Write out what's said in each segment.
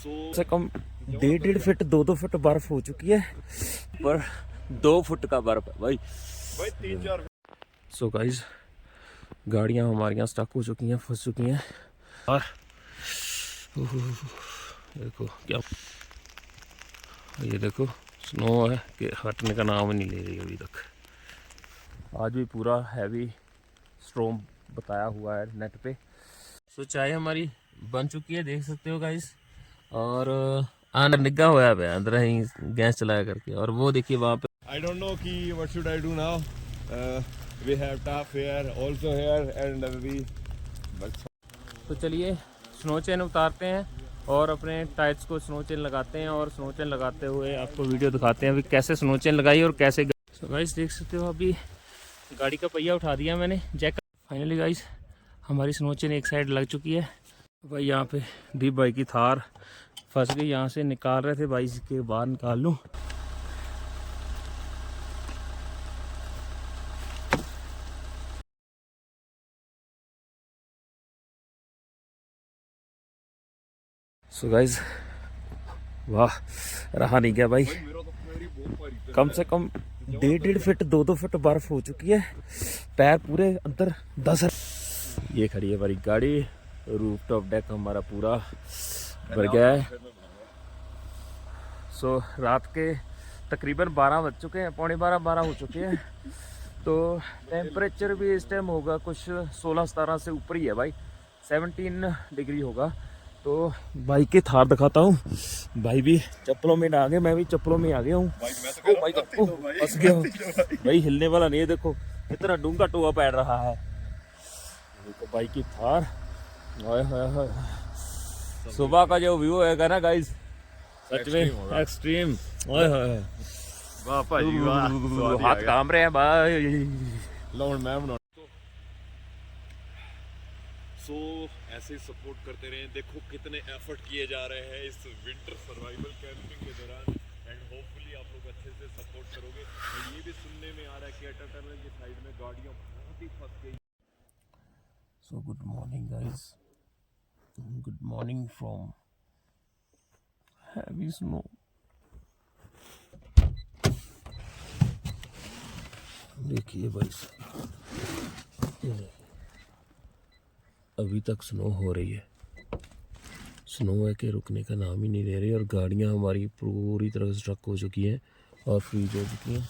से कम 1.5 feet 2 foot बर्फ हो चुकी है, पर 2 फुट का बर्फ है भाई 3-4। सो गाइस, गाड़ियां हमारी स्टक हो चुकी हैं, फंस चुकी हैं। और देखो क्या, ये देखो स्नो है कि हटने का नाम नहीं ले रही अभी तक। आज भी पूरा हैवी स्टॉर्म बताया हुआ है नेट पे। सो चाय हमारी बन चुकी है, देख सकते हो गाइस। और अंदर निगाह हुआ है, अंदर ही गैस चलाया करके। और वो देखिए वहाँ पे, I don't know कि what should I do now. We have tough here also here and we. तो चलिए स्नो चेन उतारते हैं और अपने टायर्स को स्नो चेन लगाते हैं। और स्नो चेन लगाते हुए आपको वीडियो दिखाते हैं अभी कैसे स्नो चेन लगाई और कैसे। तो गाइस देख सकते हो, अभी गाड़ी का पहिया उठा दिया मैंने, जैक। फाइनली गाइस हमारी स्नो चेन एक साइड लग चुकी है। भाई यहाँ पे दीप भाई की थार फंस गई, यहाँ से निकाल रहे थे भाई, इसके बाहर निकाल लूँ। सो गाइस वाह, रहा नहीं गया भाई। कम से कम 1.5 फीट 2 फुट बर्फ हो चुकी है, पैर पूरे अंदर 10। ये खड़ी है हमारी गाड़ी, रूफ टॉप डेक हमारा पूरा भर गया है। सो रात के तकरीबन 12 बज चुके हैं, पौने 12 हो चुके हैं। तो टेम्परेचर भी इस टाइम होगा कुछ 16-17 से ऊपर ही है भाई, 17 डिग्री होगा। तो भाई के थार दिखाता हूँ। भाई भी चप्पलों में आ गए, मैं भी चप्पलों में आ गया हूँ। फंस गया भाई, हिलने वाला नहीं है। देखो इतना डूंगा टोआ पैर रहा है। देखो भाई की थार, सुबह का जो व्यू है ना गाइस, सच में एक्सट्रीम। वाह भाई वाह, हाथ काम रहे हैं भाई। लौंड मैं बना। सो ऐसे ही सपोर्ट करते रहें। देखो कितने एफर्ट किए जा रहे हैं इस विंटर सर्वाइवल कैंपिंग के दौरान, एंड होपफुली आप लोग अच्छे से सपोर्ट करोगे। और ये भी सुनने में आ रहा है कि अटल टनल की साइड में गाड़ियाँ बहुत ही फंस गई। So good morning guys, good morning from heavy snow. देखिए भाई अभी तक स्नो हो रही है, स्नो है कि रुकने का नाम ही नहीं ले रही। और गाड़ियां हमारी पूरी तरह से स्ट्रक हो चुकी हैं और फ्रीज हो चुकी हैं।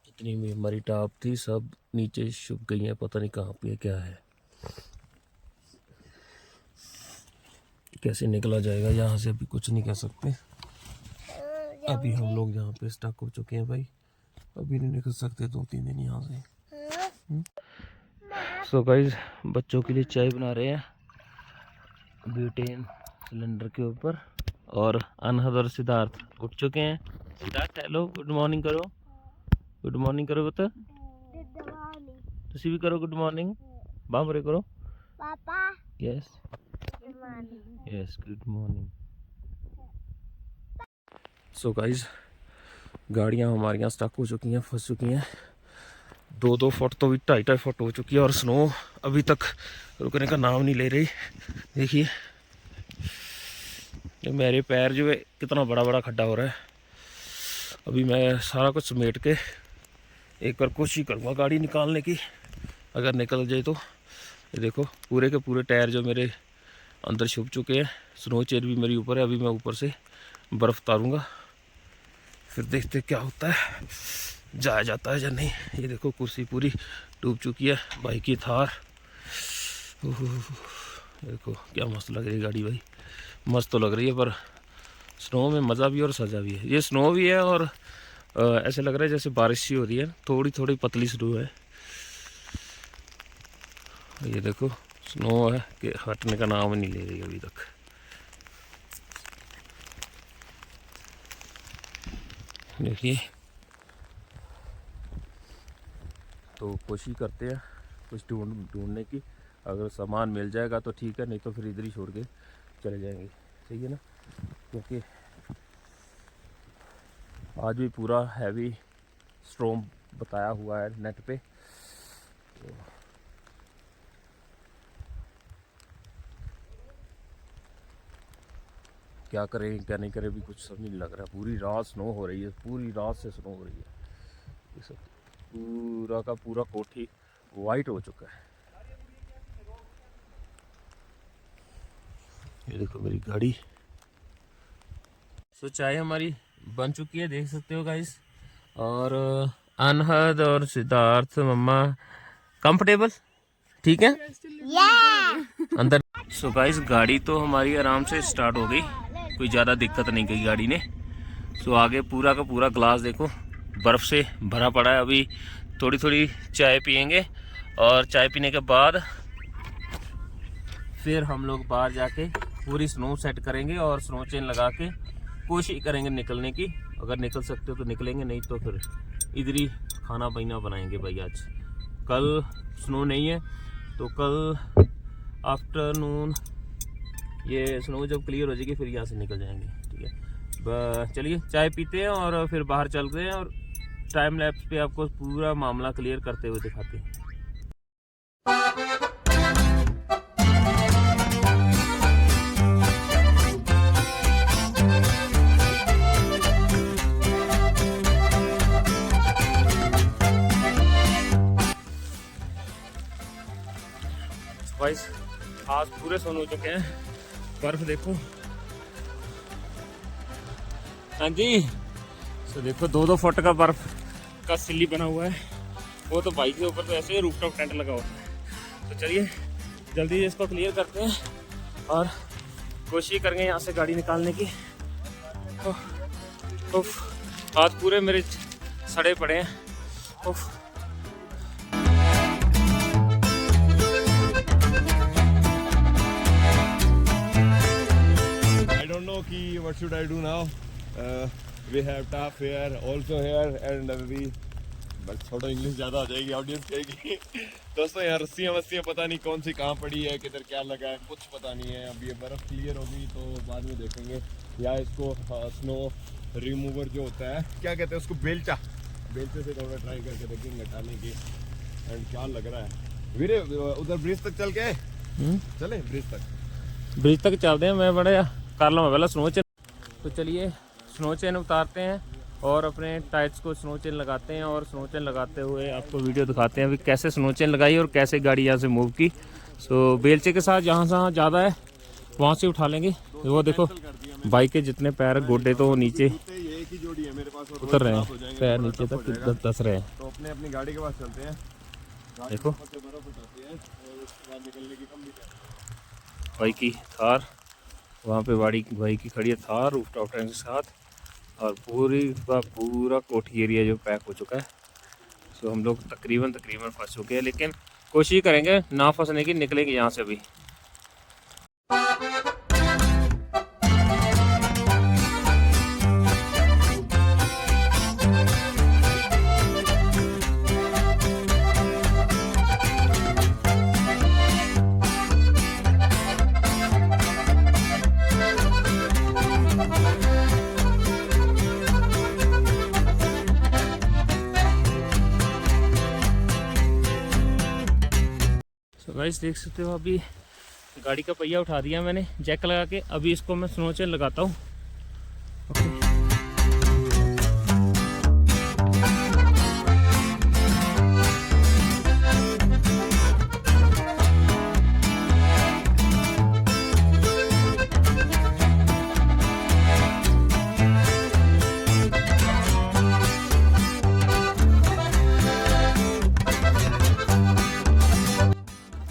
जितनी भी हमारी टॉप थी सब नीचे छुप गई हैं, पता नहीं कहाँ पे क्या है, कैसे निकला जाएगा यहाँ से अभी कुछ नहीं कह सकते। अभी हम लोग यहाँ पे स्टक हो चुके हैं भाई, अभी नहीं निकल सकते 2-3 दिन यहाँ से। सो गाइस बच्चों के लिए चाय बना रहे हैं ब्यूटेन सिलेंडर के ऊपर। और अनहद और सिद्धार्थ उठ चुके हैं। सिद्धार्थ हेलो, गुड मॉर्निंग करो, गुड मॉर्निंग करो बता, तुसी भी करो गुड मॉर्निंग, बामरे करो पापा। Yes yes, good morning. So guys गाड़ियां हमारे यहाँ स्टक हो चुकी हैं, फंस चुकी हैं। 2-2 फुट तो भी 2.5 फुट हो चुकी है, और स्नो अभी तक रुकने का नाम नहीं ले रही। देखिए ये मेरे पैर जो है कितना बड़ा बड़ा खड्डा हो रहा है। अभी मैं सारा कुछ समेट के एक बार कोशिश करूँगा गाड़ी निकालने की, अगर निकल जाए तो। ये देखो पूरे के पूरे टायर जो मेरे अंदर छुप चुके हैं, स्नो चेन भी मेरी ऊपर है। अभी मैं ऊपर से बर्फ़ उतारूँगा, फिर देखते क्या होता है, जाया जाता है या नहीं। ये देखो कुर्सी पूरी डूब चुकी है, भाई की थार। देखो क्या मस्त लग रही है गाड़ी भाई, मस्त तो लग रही है, पर स्नो में मज़ा भी और सज़ा भी है। ये स्नो भी है और ऐसे लग रहा है जैसे बारिश सी हो रही है, थोड़ी थोड़ी पतली स्नो है। ये देखो स्नो है कि हटने का नाम नहीं ले रही अभी तक। देखिए तो कोशिश करते हैं कुछ ढूंढने की, अगर सामान मिल जाएगा तो ठीक है, नहीं तो फिर इधर ही छोड़ के चले जाएंगे। सही है ना। क्योंकि आज भी पूरा हैवी स्टॉर्म बताया हुआ है नेट पे। तो क्या करें क्या नहीं करें भी कुछ समझ नहीं लग रहा है। पूरी रात स्नो हो रही है, पूरी रात से स्नो हो रही है। ये सब पूरा का पूरा कोठी वाइट हो चुका है। ये देखो मेरी गाड़ी। तो चाय हमारी बन चुकी है, देख सकते हो गाइस। और अनहद और सिद्धार्थ मम्मा कंफर्टेबल ठीक है अंदर। सो गाइस गाड़ी तो हमारी आराम से स्टार्ट हो गई, कोई ज़्यादा दिक्कत नहीं की गाड़ी ने। सो आगे पूरा का पूरा ग्लास देखो बर्फ़ से भरा पड़ा है। अभी थोड़ी थोड़ी चाय पियेंगे और चाय पीने के बाद फिर हम लोग बाहर जाके पूरी स्नो सेट करेंगे और स्नो चेन लगा के कोशिश करेंगे निकलने की। अगर निकल सकते हो तो निकलेंगे, नहीं तो फिर इधर ही खाना पीना बनाएंगे भाई। आज कल स्नो नहीं है तो कल आफ्टरनून ये स्नो जब क्लियर हो जाएगी फिर यहाँ से निकल जाएंगे। ठीक है, चलिए चाय पीते हैं और फिर बाहर चलते हैं और टाइम लैप्स पे आपको पूरा मामला क्लियर करते हुए दिखाते हैं। गाइस आज पूरे सोन हो चुके हैं, बर्फ देखो। हाँ जी, तो देखो 2-2 फुट का बर्फ का सिल्ली बना हुआ है। वो तो बाइक के ऊपर तो ऐसे रूफटॉप टेंट लगा हुआ है। तो चलिए जल्दी इसको क्लियर करते हैं और कोशिश करेंगे यहाँ से गाड़ी निकालने की। हाथ पूरे मेरे सड़े पड़े हैं। उफ। कि what should I do now? We have tough here, also here, and we बस थोड़ा इंग्लिश ज़्यादा हो जाएगी, ऑडियंस कहेगी। दोस्तों यहाँ रस्सियाँ वस्सियाँ पता नहीं कौन सी कहाँ पड़ी है, किधर क्या लगा है, कुछ पता नहीं है। अब ये बर्फ़ क्लियर होगी तो बाद में देखेंगे। या इसको स्नो रिमूवर जो होता है, क्या कहते हैं उसको, बेल्चा, बेल्चे से थोड़ा ट्राई करके देखेंगे हटाने की। एंड क्या लग रहा है वीरे, उधर ब्रिज तक चल के चले, ब्रिज तक चलते हैं। मैं बड़ा कर लो पहला स्नो चेन। तो चलिए स्नो चेन उतारते हैं और अपने टायर्स को स्नो चेन लगाते हैं और स्नो चेन लगाते हुए आपको वीडियो दिखाते हैं अभी कैसे स्नो चेन लगाई और कैसे गाड़ी यहाँ से मूव की। सो बेलचे के साथ जहाँ जहाँ ज़्यादा है वहाँ से उठा लेंगे। वो देखो बाइक के जितने पैर गोड्डे तो नीचे उतर रहे हैं, पैर नीचे तक दस रहे हैं। तो अपने अपनी गाड़ी के पास चलते हैं। देखो भाई की थार, वहाँ पे भाई की खड़ी है थार रूफटॉप टेंट के साथ। और पूरी का पूरा कोठी एरिया जो पैक हो चुका है। सो हम लोग तकरीबन फंस चुके हैं, लेकिन कोशिश करेंगे ना फंसने की, निकलेंगे यहाँ से भी। गाइस देख सकते हो अभी गाड़ी का पहिया उठा दिया मैंने जैक लगा के। अभी इसको मैं स्नो चेन लगाता हूँ।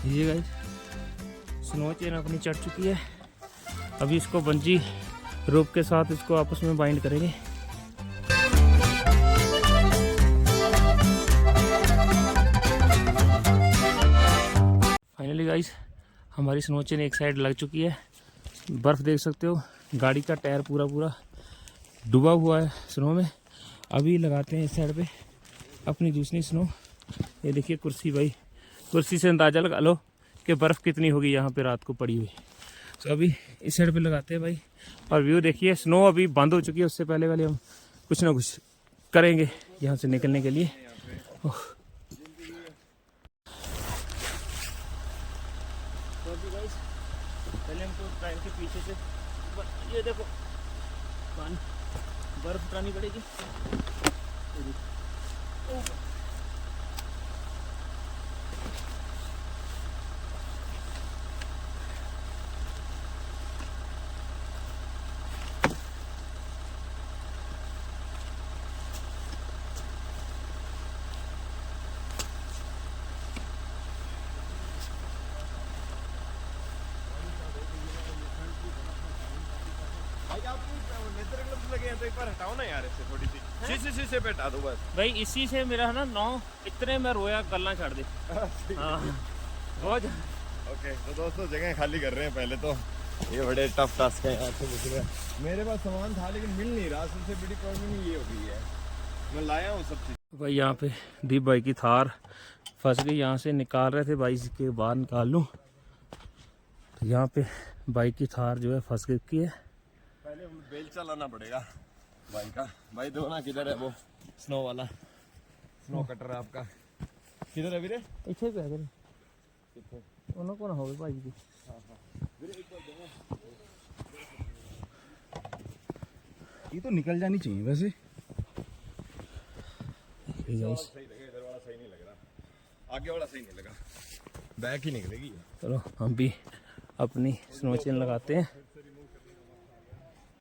ये गाइस स्नो चेन अपनी चढ़ चुकी है। अभी इसको बंजी रोप के साथ इसको आपस में बाइंड करेंगे। फाइनली गाइस हमारी स्नो चेन एक साइड लग चुकी है। बर्फ़ देख सकते हो, गाड़ी का टायर पूरा डूबा हुआ है स्नो में। अभी लगाते हैं इस साइड पे अपनी दूसरी स्नो। ये देखिए कुर्सी, भाई कुर्सी से अंदाज़ा लगा लो कि बर्फ़ कितनी होगी यहाँ पे रात को पड़ी हुई। तो अभी इस साइड पे लगाते हैं भाई। और व्यू देखिए, स्नो अभी बंद हो चुकी है, उससे पहले वाले हम कुछ ना कुछ करेंगे यहाँ से निकलने के लिए। ओह। तो अभी गाइस पहले हमको ट्रेन के पीछे से ये देखो पानी, बर्फ उठानी पड़ेगी। लगे हैं तो एक बार हटाओ ना यार, इससे थोड़ी सी शीशे पे हटा दो बस। भाई इसी से मेरा है ना 9 इतने में रोया, गलना छाड़ दे। हाँ बहुत। ओके तो दोस्तों जगह खाली कर रहे हैं पहले तो। ये बड़े टफ टास्क है यहाँ से मुझे। मेरे पास सामान था लेकिन मिल नहीं रहा, सबसे बड़ी प्रॉब्लम ये हो गई है। मैं लाया हूँ सब चीज़। भाई यहाँ पे दीप भाई की थार फंस गई, यहाँ से निकाल रहे थे भाई के बाहर निकाल लूँ, तो यहाँ पे बाइक की थार जो है फंस गई है। पहले बेल चलाना पड़ेगा भाई का। भाई दो ना, किधर है वो स्नो वाला, स्नो कटर आपका किधर है वीरे? इच्छे पे है उन्होंने कौन हो भाई की। ये तो निकल जानी चाहिए वैसे। सही लगा, इधर वाला सही नहीं लग रहा, आगे वाला सही नहीं लगा, बैक ही निकलेगी। चलो हम भी अपनी स्नो चेन लगाते हैं।